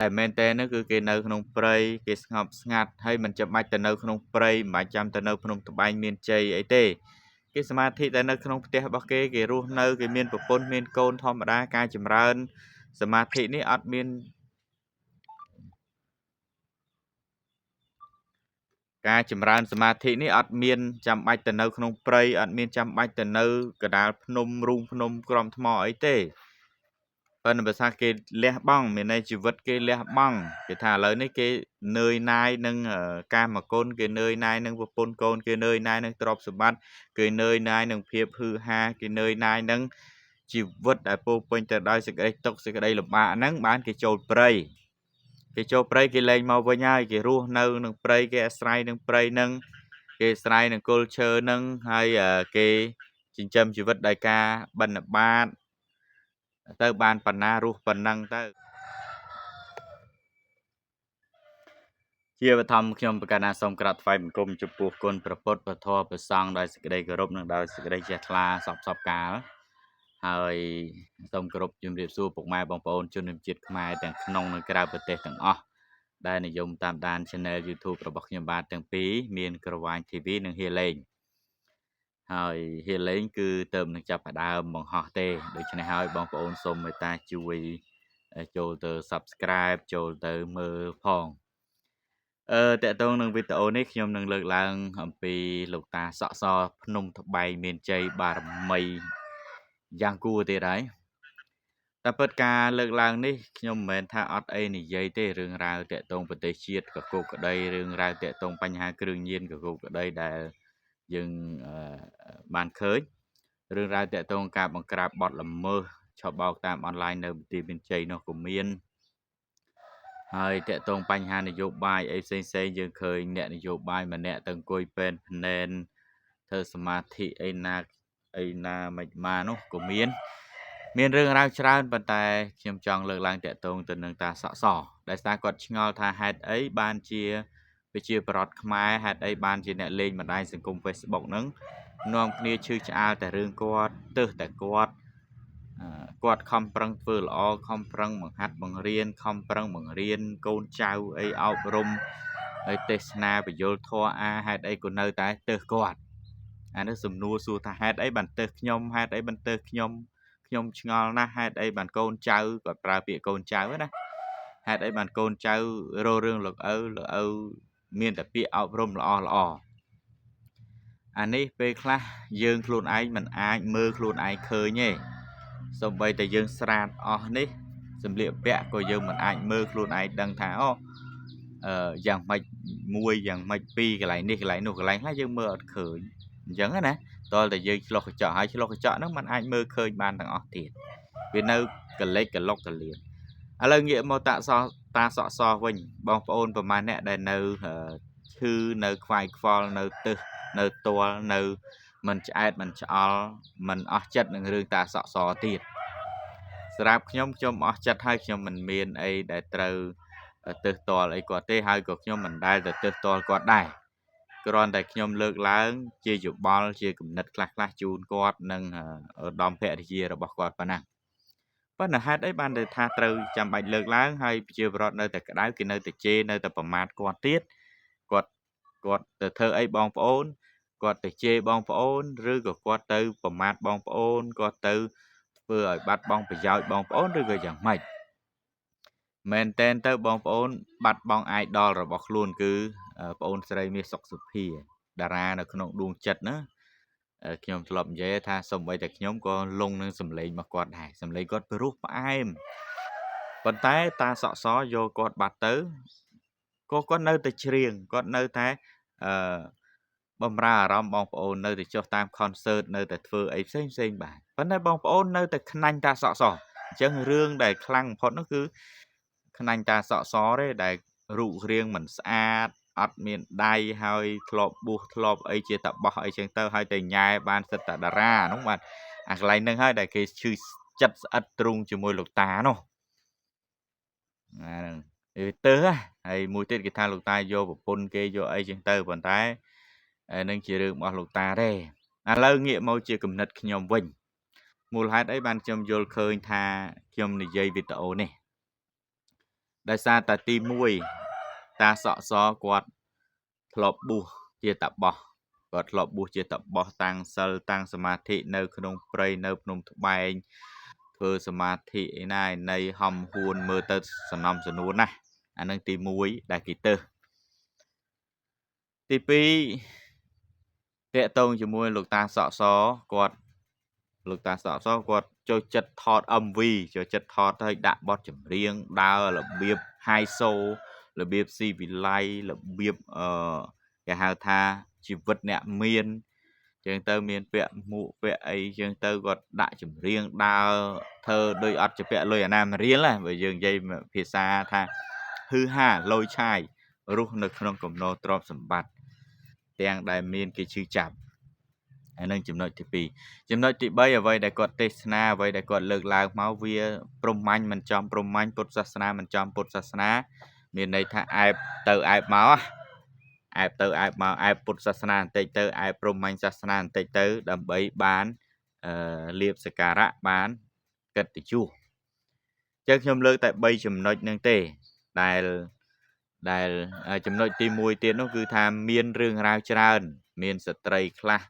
តែមែនតើនោះគឺគេនៅក្នុងព្រៃគេស្ងប់ស្ងាត់ហើយមិនចាំបាច់ទៅនៅក្នុងព្រៃមិនបាច់ចាំទៅនៅភ្នំត្បែងមានជ័យអីទេគេសមាធិតែនៅក្នុងផ្ទះរបស់គេគេរស់នៅគេមានប្រពន្ធមានកូនធម្មតាការចម្រើនសមាធិនេះអត់មានការចម្រើនសមាធិនេះអត់មានចាំបាច់ទៅនៅក្នុងព្រៃអត់មានចាំបាច់ទៅនៅកណ្ដាលភ្នំរូងភ្នំក្រំថ្មអីទេប៉ុន្តែភាសាគេលះបង់មានន័យជីវិតគេលះបង់គេថាឥឡូវនេះគេនឿយណាយនឹងកាមគុណគេនឿយណាយនឹងប្រពន្ធកូនគេនឿយណាយនឹងទ្រព្យសម្បត្តិគេនឿយណាយនឹងភាពហឺហាគេនឿយណាយនឹងជីវិតដែលពោពេញទៅដោយសេចក្តីទុក្ខសេចក្តីលំបាកហ្នឹងបានគេចូលព្រៃគេចូលព្រៃគេលែងមកវិញហើយគេរស់នៅនឹងព្រៃគេអាស្រ័យនឹងព្រៃនឹងគេអាស្រ័យនឹងគល់ឈើនឹងហើយគេចិញ្ចឹមជីវិតដោយការបិណ្ឌបាតទៅបានប៉ុណ្ណារស់ប៉ុណ្ណឹងទៅជាបឋមខ្ញុំប្រកាសណាសូមក្រាបថ្វាយបង្គំចំពោះគុណព្រះពុទ្ធព្រះធម៌ព្រះសង្ឃដោយសេចក្តីគោរពនិងដោយសេចក្តីជ្រះថ្លាសពកាលហើយសូមគោរពជំរាបសួរពុកម៉ែបងប្អូនជនជាតិខ្មែរទាំងក្នុងនិងក្រៅប្រទេសទាំងអស់ដែលនិយមតាមដាន Channel YouTube របស់ខ្ញុំបាទទាំងពីរមានក្រវ៉ាញ TV និងហៀលេងហើយហៀលេងគឺទៅនឹងចាប់ផ្ដើមបង្ហោះទេដូច្នេះហើយបងប្អូនសូមមេត្តាជួយចូលទៅ Subscribe ចូលទៅមើលផងតកតងនឹងវីដេអូនេះខ្ញុំនឹងលើកឡើងអំពីលោកតាសក់សភ្នំត្បែងមានជ័យបារមីយ៉ាងគួរទៀតហើយតែពិតការលើកឡើងនេះខ្ញុំមិនមែនថាអត់អីនិយាយទេរឿងរ៉ាវតកតងប្រទេសជាតិក៏គោកក្តីរឿងរ៉ាវតកតងបញ្ហាគ្រឿងញៀនក៏គោកក្តីដែលយើងបានឃើញរឿងរ៉ាវតកតងការបង្ក្រាបបទល្មើសឆបោកតាមអនឡាញនៅប្រទេសមានជ័យនោះក៏មានហើយតកតងបញ្ហានយោបាយអីផ្សេងៗយើងឃើញអ្នកនយោបាយម្នាក់ទៅអង្គុយពេនភ្នែនធ្វើសមាធិអីណាមិនមកនោះក៏មានរឿងរ៉ាវច្រើនប៉ុន្តែខ្ញុំចង់លើកឡើងតកតងទៅនឹងតាសក់សដែលស្ដាគាត់ឆ្ងល់ថាហេតុអីបានជាប្រជាប្រដ្ឋខ្មែរហេតុអីបានជាអ្នកលេងបណ្ដាញសង្គម Facebook ហ្នឹងនាំគ្នាឈឺឆ្អាលតែរឿងគាត់ទើសតែគាត់ខំប្រឹងធ្វើល្អខំប្រឹងបង្ហាត់បង្រៀនខំប្រឹងបង្រៀនកូនចៅអីអប់រំហើយទេសនាបញ្យលធម៌ហេតុអីក៏នៅតែទើសគាត់អានេះសំណួរសួរថាហេតុអីបានទើសខ្ញុំហេតុអីបានទើសខ្ញុំឆ្ងល់ណាស់ហេតុអីបានកូនចៅគាត់ប្រើពាក្យកូនចៅណាហេតុអីបានកូនចៅរករឿងលោកឪមានតែពាក្យអប់រំល្អអានេះពេលខ្លះយើងខ្លួនឯងមិនអាចមើលខ្លួនឯងឃើញទេសូម្បីតែយើងស្រាតអស់នេះសម្លៀកពាក់ក៏យើងមិនអាចមើលខ្លួនឯងដឹងថាយ៉ាងម៉េចមួយយ៉ាងម៉េចពីរកន្លែងនេះកន្លែងនោះកន្លែងខ្លះយើងមើលអត់ឃើញអញ្ចឹងណាតើតែយើងឆ្លុះកញ្ចក់ហើយឆ្លុះកញ្ចក់ហ្នឹងมันអាចមើលឃើញបានទាំងអស់ទៀតវានៅកលិចកលុកកលៀនឥឡូវងាកមកតាសក់សវិញបងប្អូនប្រហែលអ្នកដែលនៅឈឺនៅខ្វាយខ្វល់នៅទឹះនៅទាល់នៅមិនឆ្អែតមិនឆ្អល់មិនអស់ចិត្តនឹងរឿងតាសក់សទៀតសម្រាប់ខ្ញុំអស់ចិត្តហើយខ្ញុំមិនមានអីដែលត្រូវទឹះទាល់អីគាត់ទេហើយក៏ខ្ញុំមិនដែលទៅទឹះទាល់គាត់ដែរគ្រាន់តែខ្ញុំលើកឡើងជាយោបល់ជាគំនិតខ្លះជូនគាត់និងឧត្តមភរិយារបស់គាត់ប៉ុណ្ណាប៉ុន្តែហេតុអីបានទៅថាត្រូវចាំបាច់លើកឡើងហើយប្រជាពលរដ្ឋនៅតែក្តៅគេនៅតែជេរនៅតែប្រមាថគាត់ទៀតគាត់ទៅធ្វើអីបងប្អូនគាត់ទៅជេរបងប្អូនឬក៏គាត់ទៅប្រមាថបងប្អូនគាត់ទៅធ្វើឲ្យបាត់បង់ប្រយោជន៍បងប្អូនឬក៏យ៉ាងម៉េចមែនតែនទៅបងប្អូនបាត់បង់ idol របស់ខ្លួនគឺប្អូនស្រីមាសសុកសុភាតារានៅក្នុងដួងចិត្តណាខ្ញុំធ្លាប់និយាយថាសូម្បីតែខ្ញុំក៏លងនឹងសម្លេងរបស់គាត់ដែរសម្លេងគាត់ព្រោះផ្អែមប៉ុន្តែតាសក់សយកគាត់បាត់ទៅក៏គាត់នៅតែច្រៀងគាត់នៅតែបំរើអារម្មណ៍បងប្អូននៅតែចុះតាម concert នៅតែធ្វើអីផ្សេងបាទប៉ុន្តែបងប្អូននៅតែខ្នាញ់តាសក់សអញ្ចឹងរឿងដែលខ្លាំងបំផុតនោះគឺខ្នាញ់តាសក់សទេដែលរូបរាងមិនស្អាតអត់មានដៃហើយធ្លាប់បួសធ្លាប់អីជាតបោះអីចឹងទៅហើយតែញ៉ែបានសិតតាតារានោះបាទអាកន្លែងហ្នឹងហើយដែលគេឈឺចិត្តស្អិតទ្រូងជាមួយលោកតានោះហ្នឹងវាទៅហើយមួយទៀតគេថាលោកតាយកប្រពន្ធគេយកអីចឹងទៅប៉ុន្តែនឹងជារឿងរបស់លោកតាទេឥឡូវងាកមកជាគំនិតខ្ញុំវិញមូលហេតុអីបានខ្ញុំយល់ឃើញថាខ្ញុំនិយាយវីដេអូនេះ ដោយសារតែទី1តាសក់សគាត់ធ្លាប់បួសជាតាបោះគាត់ធ្លាប់បួសជាតាបោះតាំងសិលតាំងសមាធិនៅក្នុងព្រៃនៅភ្នំត្បែងធ្វើសមាធិឯណាឯណីហំហួនមើលទៅសំណំសំនួនណាអានឹងទី1ដែលគេទៅទី2តាក់ទងជាមួយលោកតាសក់សគាត់លោកតាសក់សគាត់ចូលចិត្តថត MV ចូលចិត្តថតឲ្យដាក់បទចម្រៀងដើររបៀប high show របៀបស៊ីវិល័យរបៀបគេហៅថាជីវិតអ្នកមានចឹងទៅមានពាក់មួកពាក់អីចឹងទៅគាត់ដាក់ចម្រៀងដើរធ្វើដូចអត់ជាពាក់លុយអាណាមរៀលណាបើយើងនិយាយភាសាថាហឺហាលយឆាយរស់នៅក្នុងកំណោទ្រព្យសម្បត្តិទាំងដែលមានគេឈឺចាប់ហើយនឹងចំណុចទី2ចំណុចទី3អ្វីដែលគាត់ទេសនាអ្វីដែលគាត់លើកឡើងមកវាព្រហ្មញ្ញមិនចំព្រហ្មញ្ញពុទ្ធសាសនាមិនចំពុទ្ធសាសនាមានន័យថាអែបទៅអែបមកអែបទៅអែបមកអែបពុទ្ធសាសនាបន្តិចទៅអែបព្រហ្មញ្ញសាសនាបន្តិចទៅដើម្បីបានលៀបសក្ការៈបានកិត្តិយសចឹងខ្ញុំលើកតែ3ចំណុចហ្នឹងទេដែលចំណុចទី1ទៀតនោះគឺថាមានរឿងរ៉ាវច្រើនមានស្ត្រីខ្លះ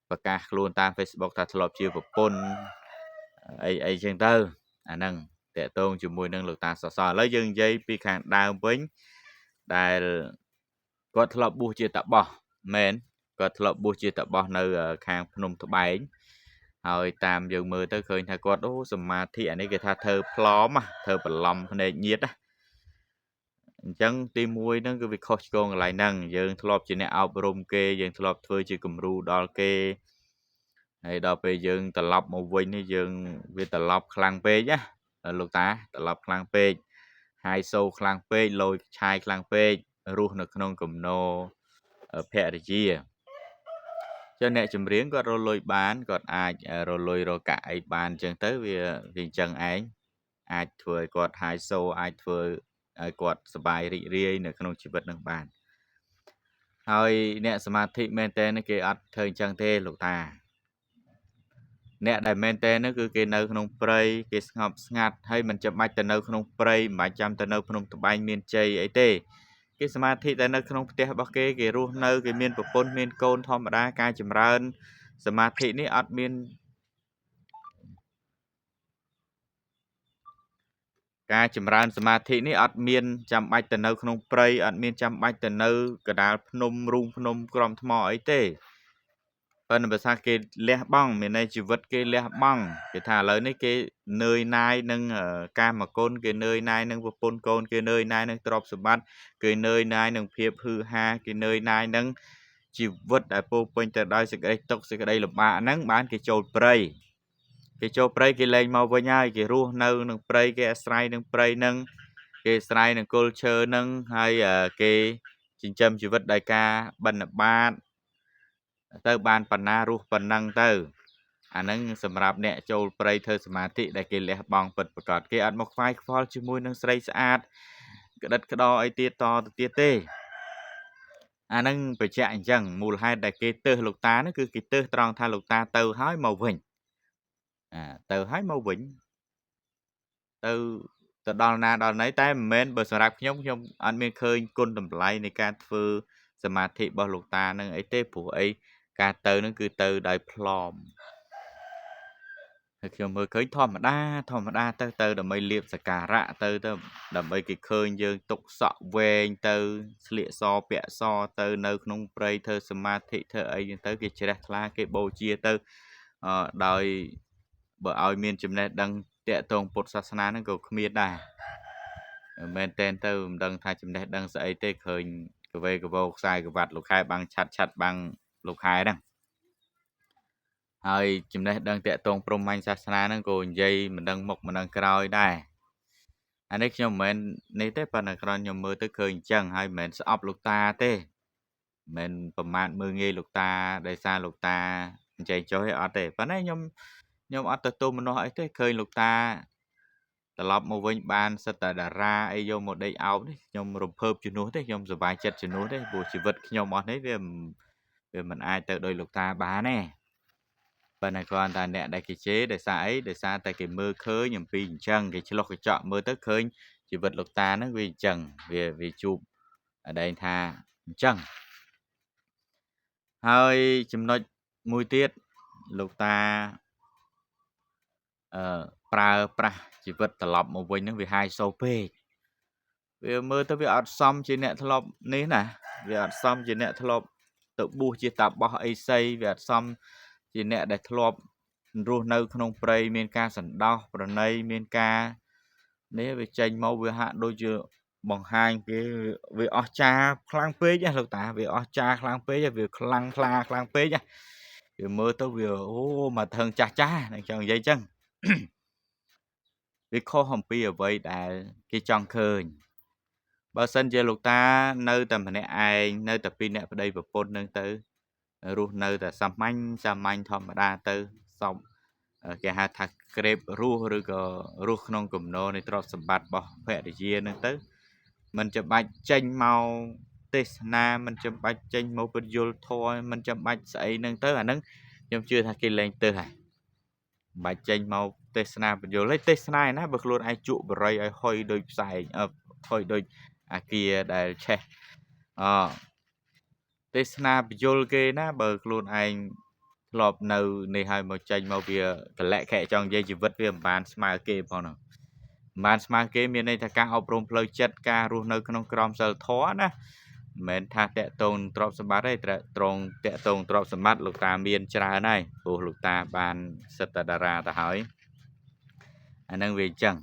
ប្រកាសខ្លួនតាម Facebook ថាធ្លាប់ជាប្រពន្ធអីចឹងទៅអាហ្នឹងតកតងជាមួយនឹងលោកតាសសឥឡូវយើងនិយាយពីខាងដើមវិញដែលគាត់ធ្លាប់បួសជាតាបោះមែនគាត់ធ្លាប់បួសជាតាបោះនៅខាងភ្នំត្បែងហើយតាមយើងមើលទៅឃើញថាគាត់សមាធិអានេះគេថាធ្វើផ្លំធ្វើបន្លំភ្នែកញៀតអញ្ចឹងទី1ហ្នឹងគឺវាខុសឆ្គងកន្លែងហ្នឹងយើងធ្លាប់ជាអ្នកអប់រំគេយើងធ្លាប់ធ្វើជាគំរូដល់គេហើយដល់ពេលយើងត្រឡប់មកវិញនេះយើងវាត្រឡប់ខ្លាំងពេកណាលោកតាត្រឡប់ខ្លាំងពេកហាយសូខ្លាំងពេកលយឆាយខ្លាំងពេករស់នៅក្នុងគំនរភរិយាចឹងអ្នកចម្រៀងគាត់រលុយបានគាត់អាចរលុយរកកាក់អីបានចឹងទៅវាអញ្ចឹងឯងអាចធ្វើឲ្យគាត់ហាយសូអាចធ្វើឲ្យគាត់សប្បាយរីករាយនៅក្នុងជីវិតនឹងបានហើយអ្នកសមាធិមែនតើគេអត់ធ្វើអញ្ចឹងទេលោកតាអ្នកដែលមែនតើនោះគឺគេនៅក្នុងព្រៃគេស្ងប់ស្ងាត់ហើយមិនចាំបាច់ទៅនៅក្នុងព្រៃមិនបាច់ចាំទៅនៅភ្នំត្បែងមានជ័យអីទេគេសមាធិតែនៅក្នុងផ្ទះរបស់គេគេរស់នៅគេមានប្រពន្ធមានកូនធម្មតាការចម្រើនសមាធិនេះអត់មានការចម្រើនសមាធិនេះអត់មានចាំបាច់ទៅនៅក្នុងព្រៃអត់មានចាំបាច់ទៅនៅកណ្ដាលភ្នំរូងភ្នំក្រំថ្មអីទេប៉ុន្តែភាសាគេលះបង់មានន័យជីវិតគេលះបង់គេថាឥឡូវនេះគេនឿយណាយនឹងកាមគុណគេនឿយណាយនឹងប្រពន្ធកូនគេនឿយណាយនឹងទ្រព្យសម្បត្តិគេនឿយណាយនឹងភាពហឺហាគេនឿយណាយនឹងជីវិតដែលពោពេញទៅដោយសេចក្តីទុក្ខសេចក្តីលំបាកហ្នឹងបានគេចូលព្រៃគេលែងមកវិញហើយគេរស់នៅនឹងព្រៃគេអាស្រ័យនឹងព្រៃនឹងគេអាស្រ័យនឹងគល់ឈើនឹងហើយគេចិញ្ចឹមជីវិតដោយការបិណ្ឌបាតទៅបានប៉ុណ្ណារស់ប៉ុណ្ណឹងទៅអាហ្នឹងសម្រាប់អ្នកចូលព្រៃធ្វើសមាធិដែលគេលះបង់ពិតប្រាកដគេអត់មកខ្វាយខ្វល់ជាមួយនឹងស្រីស្អាតក្តិតក្តរអីទៀតតទៅទៀតទេអាហ្នឹងបញ្ជាក់អញ្ចឹងមូលហេតុដែលគេទើសលោកតានោះគឺគេទើសត្រង់ថាលោកតាទៅហើយមកវិញទៅហើយមកវិញទៅដល់ណាដល់ណីតែមិនមែនបើសម្រាប់ខ្ញុំអត់មានឃើញគុណតម្លៃនៃការធ្វើសមាធិរបស់លោកតានឹងអីទេព្រោះអីការទៅនឹងគឺទៅដោយផ្លំហើយខ្ញុំមើលឃើញធម្មតាទៅដើម្បីលៀបសក្ការៈទៅដើម្បីគេឃើញយើងទុកសក់វែងទៅស្លៀកសពាក់សទៅនៅក្នុងព្រៃធ្វើសមាធិធ្វើអីចឹងទៅគេជ្រះថ្លាគេបូជាទៅដោយបើឲ្យមានចំណេះដឹងតាក់ទងពុទ្ធសាសនាហ្នឹងក៏គ្មានដែរមែនតែនទៅមិនដឹងថាចំណេះដឹងស្អីទេឃើញកវេកវោខ្សែក្រវ៉ាត់លោកខែបាំងឆាត់បាំងលោកខែហ្នឹងហើយចំណេះដឹងតាក់ទងព្រហ្មញ្ញសាសនាហ្នឹងក៏និយាយមិនដឹងមុខមិនដឹងក្រោយដែរអានេះខ្ញុំមិនមែននេះទេប៉ុន្តែគ្រាន់ខ្ញុំមើលទៅឃើញអញ្ចឹងហើយមិនមែនស្អប់លោកតាទេមិនប្រមាថមើលងាយលោកតាដោយសារលោកតាអញ្ចឹងចុះឯអត់ទេប៉ុន្តែខ្ញុំអត់ទៅទោសមនោះអីទេឃើញលោកតាត្រឡប់មកវិញបានសិតតែតារាអីយកមកដេកអោបនេះខ្ញុំរំភើបជំនួសទេខ្ញុំសប្បាយចិត្តជំនួសទេព្រោះជីវិតខ្ញុំអស់នេះវាមិនអាចទៅដោយលោកតាបានទេប៉ុន្តែគ្រាន់តែអ្នកដែលគេជេរដោយសារអីដោយសារតែគេមើលឃើញអំពីអញ្ចឹងគេឆ្លុះកញ្ចក់មើលទៅឃើញ ជីវិតលោកតាហ្នឹងវាអញ្ចឹងវាជួបអដែងថាអញ្ចឹងហើយចំណុចមួយទៀតលោកតាប្រើប្រាស់ជីវិតត្រឡប់មកវិញហ្នឹងវាហាយសូពេកវាមើលទៅវាអត់សមជាអ្នកធ្លាប់នេះណាវាអត់សមជាអ្នកធ្លាប់ទៅបួសជាតាបោះអីសីវាអត់សមជាអ្នកដែលធ្លាប់រស់នៅក្នុងព្រៃមានការសន្តោសប្រណីមានការនេះវាចេញមកវាហាក់ដូចជាបង្ហាញគេវាអស្ចារ្យខ្លាំងពេកណាលោកតាវាអស្ចារ្យខ្លាំងពេកវាខ្លាំងខ្លាខ្លាំងពេកណាវាមើលទៅវាអូមកថឹងចាស់នឹងចង់និយាយចឹងវាខុសអំពីអ្វីដែលគេចង់ឃើញបើសិនជាលោកតានៅតែម្នាក់ឯងនៅតែពីរអ្នកប្តីប្រពន្ធនឹងទៅរស់នៅតែសាមញ្ញធម្មតាទៅសមគេហៅថាក្រេបរស់ឬក៏រស់ក្នុងគំនរនៃទ្រព្យសម្បត្តិរបស់ភរិយានឹងទៅมันចាំបាច់ចេញមកទេសនាมันចាំបាច់ចេញមកពន្យល់ធម៌มันចាំបាច់ស្អីនឹងទៅអាហ្នឹងខ្ញុំជឿថាគេលែងទៅហើយបាច់ចេញមកទេសនាពន្យល់ហើយទេសនាឯណាបើខ្លួនឯងជក់បរិយឲ្យហុយដូចផ្សែងហុយដូចអាគារដែលឆេះទេសនាពន្យល់គេណាបើខ្លួនឯងធ្លាប់នៅនេះហើយមកចេញមកវាកលៈខែចង់និយាយជីវិតវាមិនបានស្មើគេផងហ្នឹងមិនបានស្មើគេមានន័យថាការអប់រំផ្លូវចិត្តការរស់នៅក្នុងក្រមសីលធម៌ណាមិនមែនថាតកតងទ្រព្យសម្បត្តិទេត្រង់តកតងទ្រព្យសម្បត្តិលោកតាមានច្រើនហើយព្រោះលោកតាបានសិទ្ធិតារាទៅហើយអានឹងវាអញ្ចឹង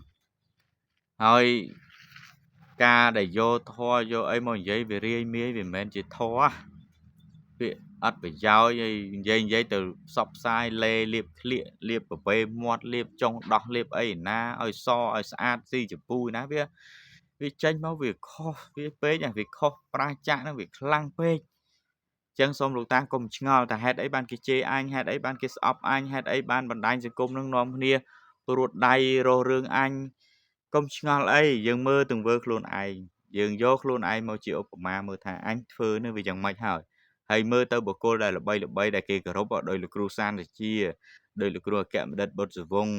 ហើយការដែលយកធម៌យកអីមកនិយាយវារាយមាយវាមិនមែនជាធម៌វាអត់ប្រយោជន៍ហើយនិយាយទៅផ្សព្វផ្សាយលេលៀបក្លៀកលៀបប្រវេមាត់លៀបចុងដោះលៀបអីណាឲ្យសឲ្យស្អាតស៊ីចពូណាវាចេញមកវាខុសវាពេកវាខុសប្រាសចាក់ហ្នឹងវាខ្លាំងពេកចឹងសូមលោកតាកុំឆ្ងល់ថាហេតុអីបានគេជេរអញហេតុអីបានគេស្អប់អញហេតុអីបានបណ្ដាញសង្គមនឹងនាំគ្នាព្រួតដៃរស់រឿងអញកុំឆ្ងល់អីយើងមើលទង្វើខ្លួនឯងយើងយកខ្លួនឯងមកជាឧបមាមើលថាអញធ្វើនេះវាយ៉ាងម៉េចហើយមើលទៅបុគ្គលដែលល្បីដែលគេគោរពដោយលោកគ្រូសានរាជាដោយលោកគ្រូអគ្គបណ្ឌិតបុត្រសវង្ស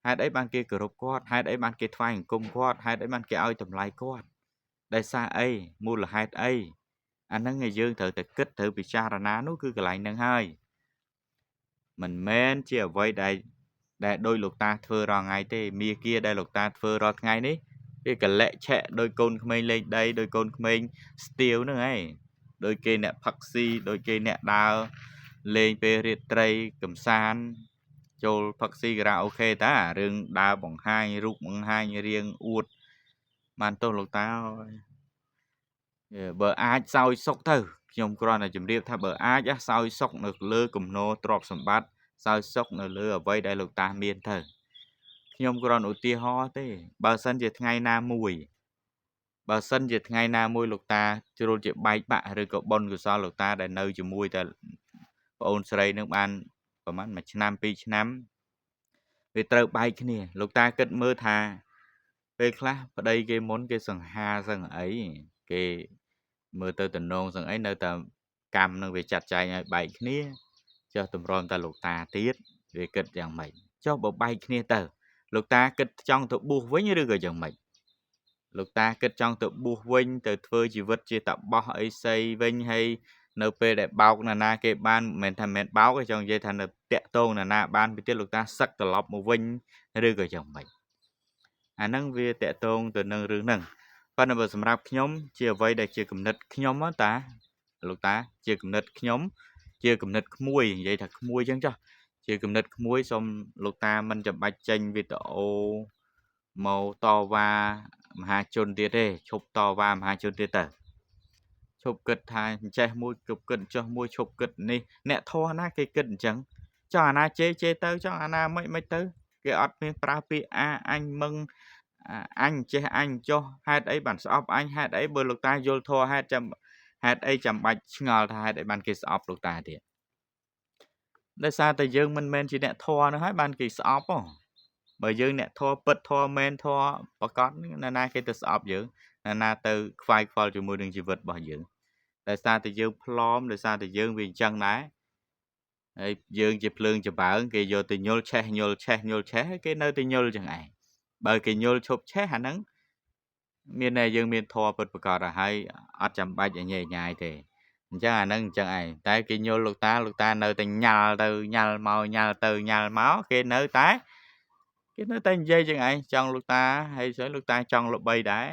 ហេតុអីបានគេគោរពគាត់ហេតុអីបានគេថ្វាយអង្គមគាត់ហេតុអីបានគេឲ្យតម្លៃគាត់ដោយសារអីមូលហេតុអីអាហ្នឹងឯងយើងត្រូវតែគិតត្រូវពិចារណានោះគឺកន្លែងហ្នឹងហើយមិនមែនជាអ្វីដែលដោយលោកតាធ្វើរាល់ថ្ងៃទេមាគាដែលលោកតាធ្វើរាល់ថ្ងៃនេះវាកលៈឆែកដោយកូនក្មេងលេងដីដោយកូនក្មេងស្ទាវហ្នឹងឯងដោយគេអ្នកផឹកស៊ីដោយគេអ្នកដើរលេងពេលរាត្រីកំសាន្តចូលផឹកស៊ីការ៉ាអូខេតារឿងដើរបង្ហាញរូបបង្ហាញរៀងអួតបានទោសលោកតាបើអាចសោយសុកទៅខ្ញុំគ្រាន់តែជម្រាបថាបើអាចសោយសុកនៅលើគំនរទ្រព្យសម្បត្តិសោយសុកនៅលើអ្វីដែលលោកតាមានទៅខ្ញុំគ្រាន់ឧទាហរណ៍ទេបើសិនជាថ្ងៃណាមួយលោកតាជ្រុលជាបែកបាក់ឬក៏បុណ្យកុសលលោកតាដែលនៅជាមួយតែប្អូនស្រីនឹងបានប្រហែល1ឆ្នាំ2ឆ្នាំវាត្រូវបែកគ្នាលោកតាគិតមើលថាពេលខ្លះប្តីគេមុនគេសង្ហាសឹងអីគេមើលទៅតំណងសឹងអីនៅតែកម្មនឹងវាចាត់ចែងឲ្យបែកគ្នាចុះតម្រាំតែលោកតាទៀតវាគិតយ៉ាងម៉េចចុះបើបែកគ្នាទៅលោកតាគិតចង់ទៅបួសវិញឬក៏យ៉ាងម៉េចលោកតាគិតចង់ទៅបួសវិញទៅធ្វើជីវិតជាតាបោះអីសីវិញហើយនៅពេលដែលបោកណាគេបានមិនមែនបោកទេចង់និយាយថានៅតាក់តងណាបានពីទៀតលោកតាសឹកត្រឡប់មកវិញឬក៏យ៉ាងម៉េចអាហ្នឹងវាតាក់តងទៅនឹងរឿងហ្នឹងប៉ុន្តែបើសម្រាប់ខ្ញុំជាអ្វីដែលជាគំនិតខ្ញុំតាលោកតាជាគំនិតខ្ញុំជាគំនិតក្មួយនិយាយថាក្មួយអញ្ចឹងចុះជាគំនិតក្មួយសូមលោកតាមិនចាំបាច់ចេញវីដេអូមកតវ៉ាមហាជនទៀតទេឈប់តវ៉ាមហាជនទៀតទៅឈប់គិតថាអញ្ចេះមួយគប់គិតចុះមួយឈប់គិតនេះអ្នកធោះណាគេគិតអញ្ចឹងចុះអាណាជេទៅចុះអាណាមិនទៅគេអត់មានប្រើពាក្យអញមឹងអញចេះអញចុះហេតុអីបានស្អប់អញហេតុអីបើលោកតាយល់ធម៌ហេតុអីចាំបាច់ឆ្ងល់ថាហេតុអីបានគេស្អប់លោកតាទៀតដោយសារតែយើងមិនមែនជាអ្នកធម៌នោះហើយបានគេស្អប់ហ៎បើយើងអ្នកធម៌ពិតធម៌មែនធម៌ប្រកបណាគេទៅស្អប់យើងណាទៅខ្វាយខ្វល់ជាមួយនឹងជីវិតរបស់យើងដោយសារតែយើងផ្លอมដោយសារតែយើងវាអញ្ចឹងដែរហើយយើងជាភ្លើងចម្បើងគេយកទៅញុលឆេះគេនៅតែញុលចឹងឯង បើគេយល់ឈប់ឆេះអាហ្នឹងមានតែយើងមានធម៌ពិតប្រាកដហើយអត់ចាំបាច់ឲ្យញ៉ៃញ៉ាយទេអញ្ចឹងអាហ្នឹងអញ្ចឹងឯងតែគេយល់លោកតានៅតែញ៉ាល់ទៅញ៉ាល់មកញ៉ាល់ទៅញ៉ាល់មកគេនៅតែនិយាយចឹងឯងចង់លោកតាហើយស្អីលោកតាចង់ល្បីដែរ